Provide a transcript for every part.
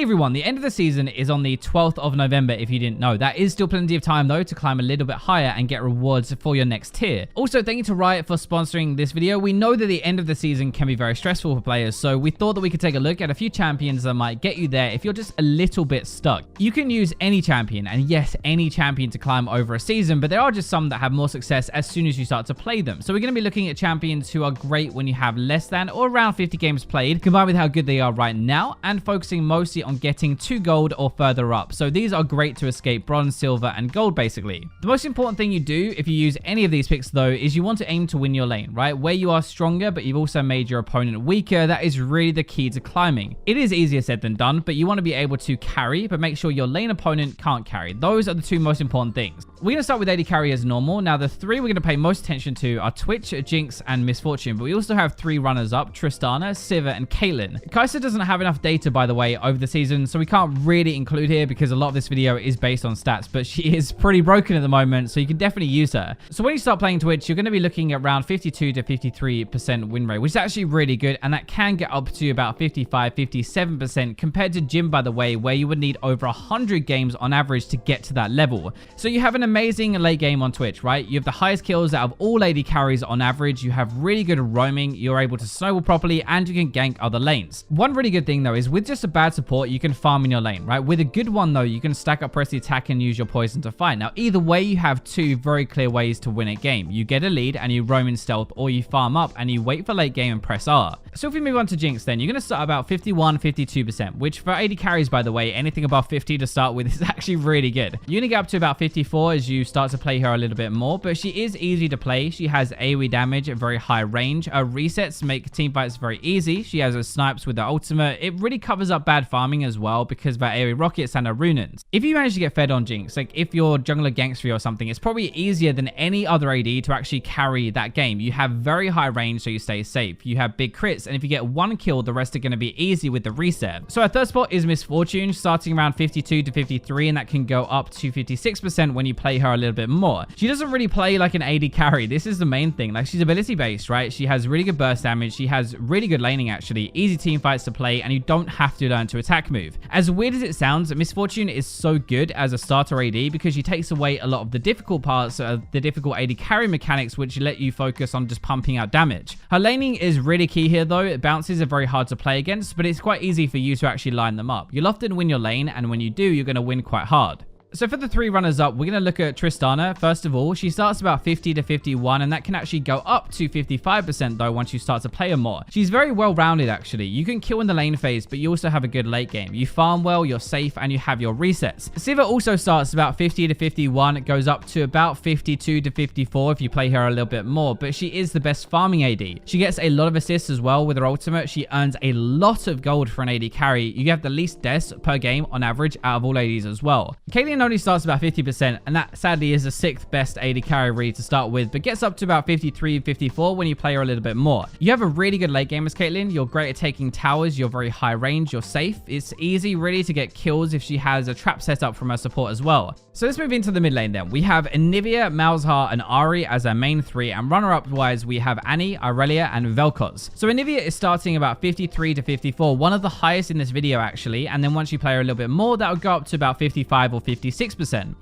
Hey everyone, the end of the season is on the 12th of November if you didn't know. That is still plenty of time though to climb a little bit higher and get rewards for your next tier. Also, thank you to Riot for sponsoring this video. We know that the end of the season can be very stressful for players, so we thought that we could take a look at a few champions that might get you there if you're just a little bit stuck. You can use any champion, and yes, any champion to climb over a season, but there are just some that have more success as soon as you start to play them. So we're going to be looking at champions who are great when you have less than or around 50 games played, combined with how good they are right now, and focusing mostly on getting to gold or further up. So these are great to escape bronze, silver, and gold basically. The most important thing you do if you use any of these picks though is you want to aim to win your lane, right? Where you are stronger, but you've also made your opponent weaker. That is really the key to climbing. It is easier said than done, but you want to be able to carry, but make sure your lane opponent can't carry. Those are the two most important things. We're going to start with AD carry as normal. Now the three we're going to pay most attention to are Twitch, Jinx, and Misfortune, but we also have three runners up, Tristana, Sivir, and Caitlyn. Kai'Sa doesn't have enough data, by the way, over the season, so we can't really include here because a lot of this video is based on stats, but she is pretty broken at the moment, so you can definitely use her. So when you start playing Twitch, you're going to be looking at around 52 to 53% win rate, which is actually really good, and that can get up to about 55, 57% compared to Jhin, by the way, where you would need over 100 games on average to get to that level. So you have an amazing late game on Twitch, right? You have the highest kills out of all AD carries on average. You have really good roaming. You're able to snowball properly, and you can gank other lanes. One really good thing though is with just a bad support, you can farm in your lane, right? With a good one though, you can stack up, press the attack, and use your poison to fight. Now either way, you have two very clear ways to win a game. You get a lead and you roam in stealth, or you farm up and you wait for late game and press R. So if we move on to Jinx, then you're going to start about 51, 52%, which for AD carries, by the way, anything above 50 to start with is actually really good. You're going to get up to about 54 as you start to play her a little bit more, but she is easy to play. She has AoE damage at very high range. Her resets make teamfights very easy. She has her snipes with the ultimate. It really covers up bad farming as well because of her AoE rockets and her runins. If you manage to get fed on Jinx, like if you're jungler ganks for you or something, it's probably easier than any other AD to actually carry that game. You have very high range, so you stay safe. You have big crits, and if you get one kill, the rest are going to be easy with the reset. So our third spot is Misfortune, starting around 52 to 53, and that can go up to 56% when you play her a little bit more. She doesn't really play like an AD carry. This is the main thing. Like, she's ability based, right? She has really good burst damage. She has really good laning, actually. Easy team fights to play, and you don't have to learn to attack move. As weird as it sounds, Misfortune is so good as a starter AD because she takes away a lot of the difficult parts of the difficult AD carry mechanics, which let you focus on just pumping out damage. Her laning is really key here though. Bounces are very hard to play against, but it's quite easy for you to actually line them up. You'll often win your lane, and when you do, you're going to win quite hard. So for the three runners up, we're going to look at Tristana. First of all, she starts about 50 to 51, and that can actually go up to 55% though once you start to play her more. She's very well rounded actually. You can kill in the lane phase, but you also have a good late game. You farm well, you're safe, and you have your resets. Sivir also starts about 50 to 51. It goes up to about 52 to 54 if you play her a little bit more, but she is the best farming AD. She gets a lot of assists as well with her ultimate. She earns a lot of gold for an AD carry. You have the least deaths per game on average out of all ADs as well. Caitlyn only starts about 50%, and that sadly is the 6th best AD carry really to start with, but gets up to about 53, 54 when you play her a little bit more. You have a really good late game as Caitlyn. You're great at taking towers. You're very high range. You're safe. It's easy really to get kills if she has a trap set up from her support as well. So let's move into the mid lane then. We have Anivia, Malzahar, and Ahri as our main three, and runner-up wise we have Annie, Irelia, and Vel'Koz. So Anivia is starting about 53 to 54, one of the highest in this video actually, and then once you play her a little bit more, that'll go up to about 55 or 56%.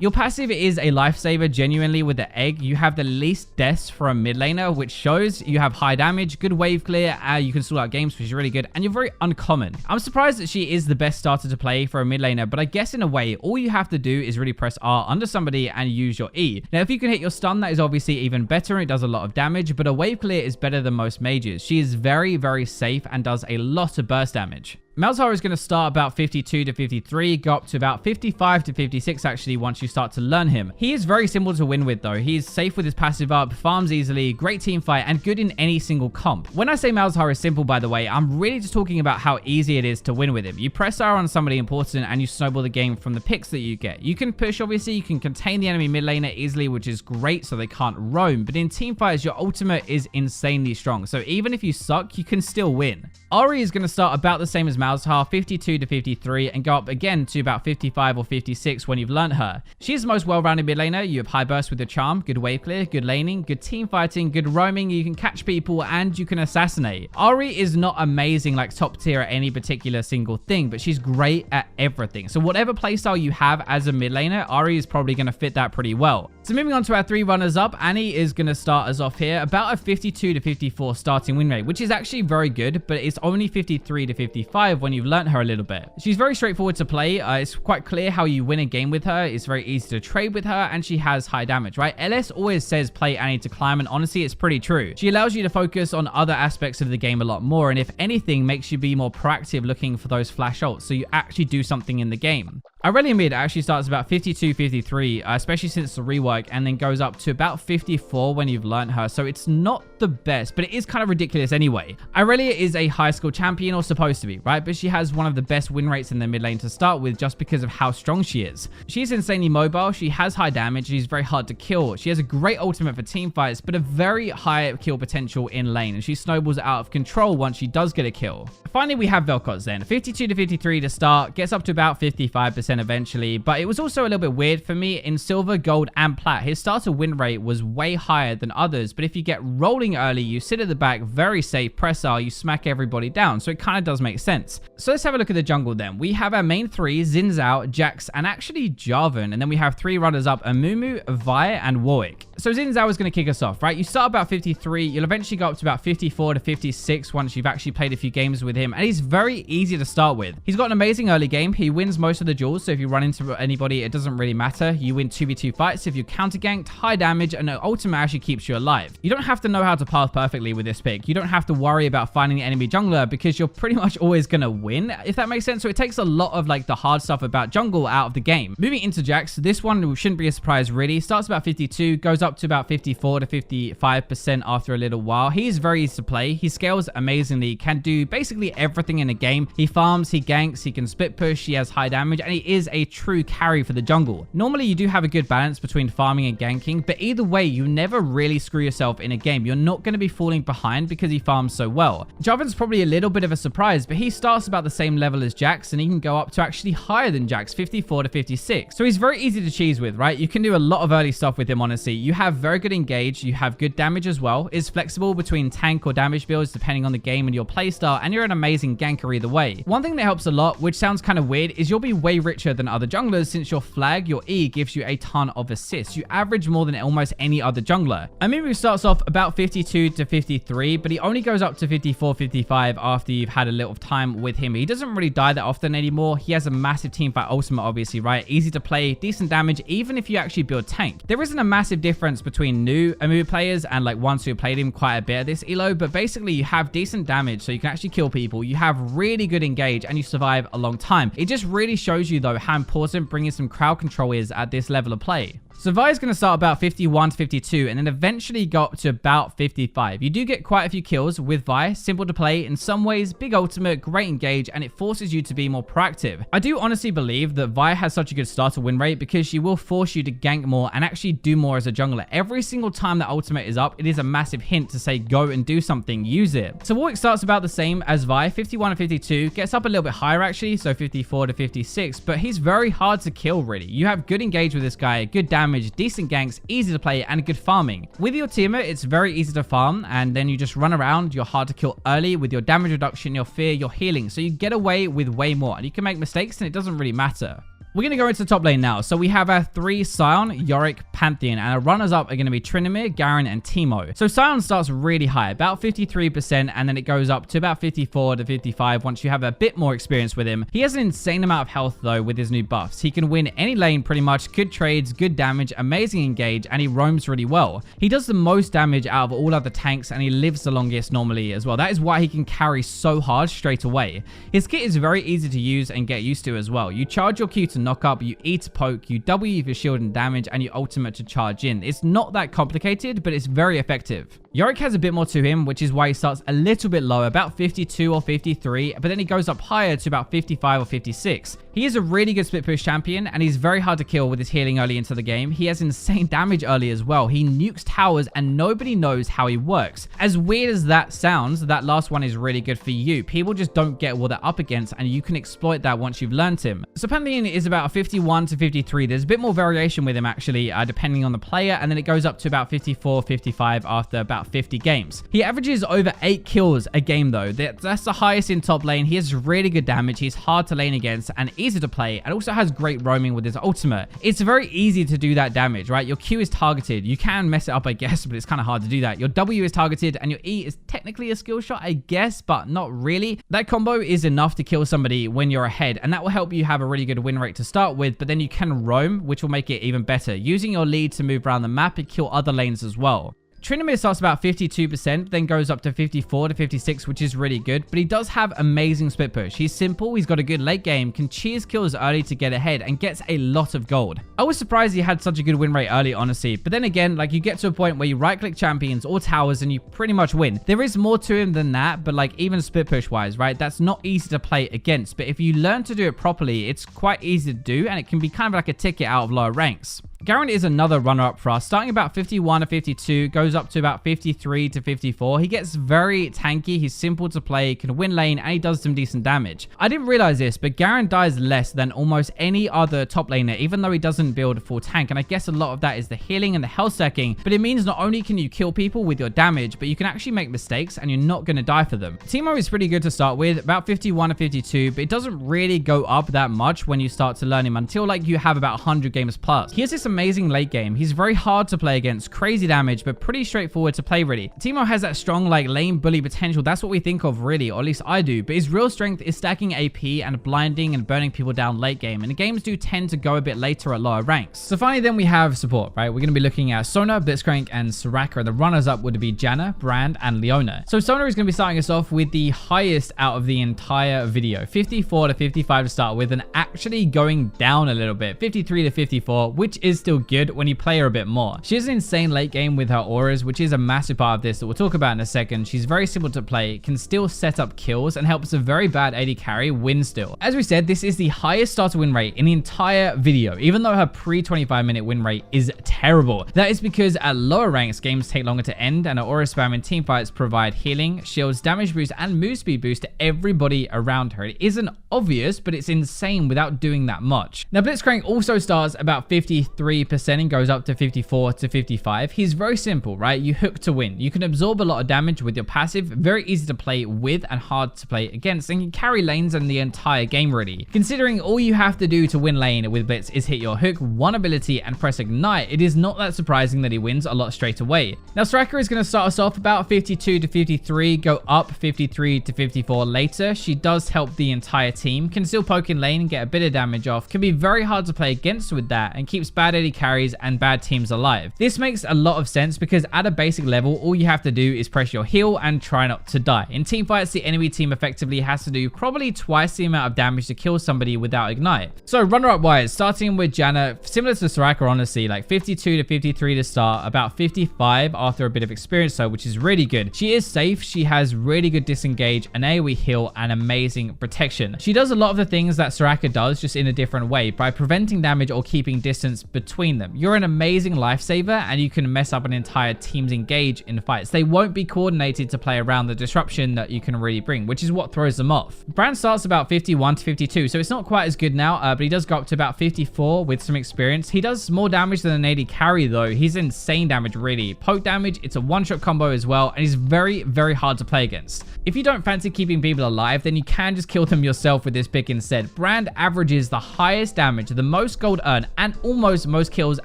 Your passive is a lifesaver genuinely with the egg. You have the least deaths for a mid laner, which shows you have high damage, good wave clear, you can sort out games, which is really good, and you're very uncommon. I'm surprised that she is the best starter to play for a mid laner, but I guess in a way, all you have to do is really press R under somebody and use your E. Now, if you can hit your stun, that is obviously even better, and it does a lot of damage, but a wave clear is better than most mages. She is very, very safe and does a lot of burst damage. Malzahar is going to start about 52 to 53, go up to about 55 to 56 actually once you start to learn him. He is very simple to win with though. He's safe with his passive up, farms easily, great team fight, and good in any single comp. When I say Malzahar is simple, by the way, I'm really just talking about how easy it is to win with him. You press R on somebody important and you snowball the game from the picks that you get. You can push, obviously, you can contain the enemy mid laner easily, which is great so they can't roam, but in team fights, your ultimate is insanely strong. So even if you suck, you can still win. Ahri is going to start about the same as Malzahar 52 to 53 and go up again to about 55 or 56 when you've learned her. She's the most well-rounded mid laner. You have high burst with your charm, good wave clear, good laning, good team fighting, good roaming, you can catch people, and you can assassinate. Ahri is not amazing like top tier at any particular single thing, but she's great at everything. So whatever playstyle you have as a mid laner, Ahri is probably going to fit that pretty well. So moving on to our 3 runners up, Annie is going to start us off here about a 52 to 54 starting win rate, which is actually very good, but it's only 53 to 55 when you've learnt her a little bit. She's very straightforward to play. It's quite clear how you win a game with her. It's very easy to trade with her, and she has high damage, right? LS always says play Annie to climb, and honestly, it's pretty true. She allows you to focus on other aspects of the game a lot more, and if anything, makes you be more proactive looking for those flash ults, so you actually do something in the game. Irelia mid actually starts about 52, 53, especially since the rework, and then goes up to about 54 when you've learnt her, so it's not the best, but it is kind of ridiculous anyway. Irelia is a high skill champion, or supposed to be, right? But she has one of the best win rates in the mid lane to start with just because of how strong she is. She's insanely mobile, she has high damage, she's very hard to kill. She has a great ultimate for team fights, but a very high kill potential in lane, and she snowballs out of control once she does get a kill. Finally, we have Vel'Koz then. 52 to 53 to start, gets up to about 55% eventually, but it was also a little bit weird for me in silver, gold, and plat. His starter win rate was way higher than others, but if you get rolling early, you sit at the back, very safe, press R, you smack everybody down, so it kind of does make sense. So let's have a look at the jungle then. We have our main 3, Xin Zhao, Jax, and actually Jarvan, and then we have 3 runners up, Amumu, Vi, and Warwick. So Xin Zhao is going to kick us off, right? You start about 53, you'll eventually go up to about 54 to 56 once you've actually played a few games with him, and he's very easy to start with. He's got an amazing early game, he wins most of the duels, so if you run into anybody, it doesn't really matter. You win 2v2 fights if you counter ganked, high damage, and ultimate actually keeps you alive. You don't have to know how to path perfectly with this pick. You don't have to worry about finding the enemy jungler because you're pretty much always going to win, if that makes sense. So it takes a lot of like the hard stuff about jungle out of the game. Moving into Jax, this one shouldn't be a surprise really. Starts about 52, goes up to about 54 to 55% after a little while. He's very easy to play. He scales amazingly, can do basically everything in a game. He farms, he ganks, he can split push, he has high damage, and he is a true carry for the jungle. Normally you do have a good balance between farming and ganking, but either way, you never really screw yourself in a game. You're not going to be falling behind because he farms so well. Jarvan's probably a little bit of a surprise, but he starts about the same level as Jax, and he can go up to actually higher than Jax, 54 to 56. So he's very easy to cheese with, right? You can do a lot of early stuff with him, honestly. You have very good engage, you have good damage as well, is flexible between tank or damage builds depending on the game and your playstyle, and you're an amazing ganker either way. One thing that helps a lot, which sounds kind of weird, is you'll be way richer than other junglers since your flag, your E, gives you a ton of assists. You average more than almost any other jungler. Amumu starts off about 52 to 53, but he only goes up to 54, 55 after you've had a little time with him. He doesn't really die that often anymore. He has a massive teamfight ultimate, obviously, right? Easy to play, decent damage, even if you actually build tank. There isn't a massive difference between new Amumu players and like ones who played him quite a bit at this elo, but basically you have decent damage, so you can actually kill people. You have really good engage, and you survive a long time. It just really shows you, though, how important bringing some crowd control is at this level of play. So Vi is going to start about 51 to 52 and then eventually go up to about 55. You do get quite a few kills with Vi, simple to play in some ways, big ultimate, great engage, and it forces you to be more proactive. I do honestly believe that Vi has such a good starter win rate because she will force you to gank more and actually do more as a jungler. Every single time that ultimate is up, it is a massive hint to say go and do something, use it. So Warwick starts about the same as Vi, 51 to 52, gets up a little bit higher actually, so 54 to 56, but he's very hard to kill really. You have good engage with this guy, good damage, decent ganks, easy to play, and good farming. With your teamer, it's very easy to farm, and then you just run around. You're hard to kill early with your damage reduction, your fear, your healing, so you get away with way more, and you can make mistakes, and it doesn't really matter. We're going to go into the top lane now. So we have our 3 Sion, Yorick, Pantheon, and our runners up are going to be Tryndamere, Garen, and Temu. So Sion starts really high, about 53%, and then it goes up to about 54 to 55 once you have a bit more experience with him. He has an insane amount of health though with his new buffs. He can win any lane pretty much, good trades, good damage, amazing engage, and he roams really well. He does the most damage out of all other tanks, and he lives the longest normally as well. That is why he can carry so hard straight away. His kit is very easy to use and get used to as well. You charge your Q to knock up, you E to poke, you W for shield and damage, and you ultimate to charge in. It's not that complicated, but it's very effective. Yorick has a bit more to him, which is why he starts a little bit lower, about 52 or 53, but then he goes up higher to about 55 or 56. He is a really good split push champion, and he's very hard to kill with his healing early into the game. He has insane damage early as well. He nukes towers, and nobody knows how he works. As weird as that sounds, that last one is really good for you. People just don't get what they're up against, and you can exploit that once you've learned him. So Pantheon is about a 51 to 53. There's a bit more variation with him, actually, depending on the player, and then it goes up to about 54, 55 after about 50 games. He averages over 8 kills a game, though. That's the highest in top lane. He has really good damage. He's hard to lane against and easy to play, and also has great roaming with his ultimate. It's very easy to do that damage, right? Your Q is targeted. You can mess it up, I guess, but it's kind of hard to do that. Your W is targeted, and your E is technically a skill shot, I guess, but not really. That combo is enough to kill somebody when you're ahead, and that will help you have a really good win rate to start with, but then you can roam, which will make it even better. Using your lead to move around the map and kill other lanes as well. Tryndamere starts about 52%, then goes up to 54 to 56, which is really good, but he does have amazing split push. He's simple, he's got a good late game, can cheese kills early to get ahead, and gets a lot of gold. I was surprised he had such a good win rate early, honestly, but then again, like, you get to a point where you right-click champions or towers and you pretty much win. There is more to him than that, but like, even split push-wise, right, that's not easy to play against, but if you learn to do it properly, it's quite easy to do, and it can be kind of like a ticket out of lower ranks. Garen is another runner-up for us, starting about 51 to 52, goes up to about 53 to 54. He gets very tanky, he's simple to play, can win lane, and he does some decent damage. I didn't realize this, but Garen dies less than almost any other top laner, even though he doesn't build a full tank, and I guess a lot of that is the healing and the health stacking, but it means not only can you kill people with your damage, but you can actually make mistakes, and you're not going to die for them. Temu is pretty good to start with, about 51 to 52, but it doesn't really go up that much when you start to learn him until like you have about 100 games plus. He has this amazing late game. He's very hard to play against, crazy damage, but pretty straightforward to play really. Temu has that strong like lane bully potential. That's what we think of really, or at least I do, but his real strength is stacking AP and blinding and burning people down late game, and the games do tend to go a bit later at lower ranks. So finally then we have support, right? We're going to be looking at Sona, Blitzcrank, and Soraka. The runners up would be Janna, Brand, and Leona. So Sona is going to be starting us off with the highest out of the entire video, 54 to 55 to start with, and actually going down a little bit, 53 to 54, which is still good when you play her a bit more. She has an insane late game with her auras, which is a massive part of this that we'll talk about in a second. She's very simple to play, can still set up kills, and helps a very bad AD carry win still. As we said, this is the highest starter win rate in the entire video, even though her pre-25-minute win rate is terrible. That is because at lower ranks, games take longer to end, and her aura spam in teamfights provide healing, shields, damage boost, and move speed boost to everybody around her. It isn't obvious, but it's insane without doing that much. Now, Blitzcrank also starts about 53% and goes up to 54 to 55. He's very simple, right? You hook to win. You can absorb a lot of damage with your passive, very easy to play with and hard to play against, and can carry lanes in the entire game really. Considering all you have to do to win lane with Blitz is hit your hook, one ability, and press ignite, it is not that surprising that he wins a lot straight away. Now, Soraka is going to start us off about 52 to 53, go up 53 to 54 later. She does help the entire team, can still poke in lane and get a bit of damage off, can be very hard to play against with that, and keeps bad AD carries and bad teams alive. This makes a lot of sense because at a basic level, all you have to do is press your heal and try not to die. In teamfights, the enemy team effectively has to do probably twice the amount of damage to kill somebody without ignite. So runner-up wise, starting with Janna, similar to Soraka honestly, like 52 to 53 to start, about 55 after a bit of experience though, which is really good. She is safe, she has really good disengage, an AoE heal, and amazing protection. She does a lot of the things that Soraka does, just in a different way, by preventing damage or keeping distance between them. You're an amazing lifesaver, and you can mess up an entire team's engage in fights. They won't be coordinated to play around the disruption that you can really bring, which is what throws them off. Brand starts about 51 to 52, so it's not quite as good now, but he does go up to about 54 with some experience. He does more damage than an AD carry though. He's insane damage really. Poke damage, it's a one-shot combo as well, and he's very, very hard to play against. If you don't fancy keeping people alive, then you can just kill them yourself with this pick instead. Brand averages the highest damage, the most gold earned, and almost most kills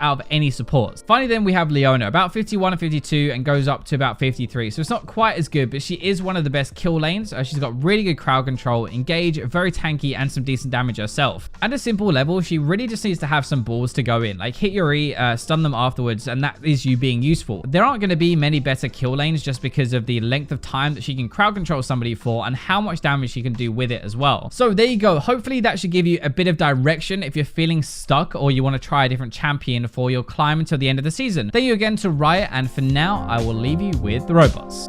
out of any supports. Finally then we have Leona, about 51 to 52, and goes up to about 53. So it's not quite as good, but she is one of the best kill lanes. She's got really good crowd control, engage, very tanky, and some decent damage herself. At a simple level, she really just needs to have some balls to go in. Like hit your E, stun them afterwards, and that is you being useful. There aren't going to be many better kill lanes just because of the length of time that she can crowd control somebody for and how much damage she can do with it as well. So there you go. Hopefully that should give you a bit of direction if you're feeling stuck or you want to try a different champion for your climb until the end of the season. Thank you again to Riot, and for now, I will leave you with the robots.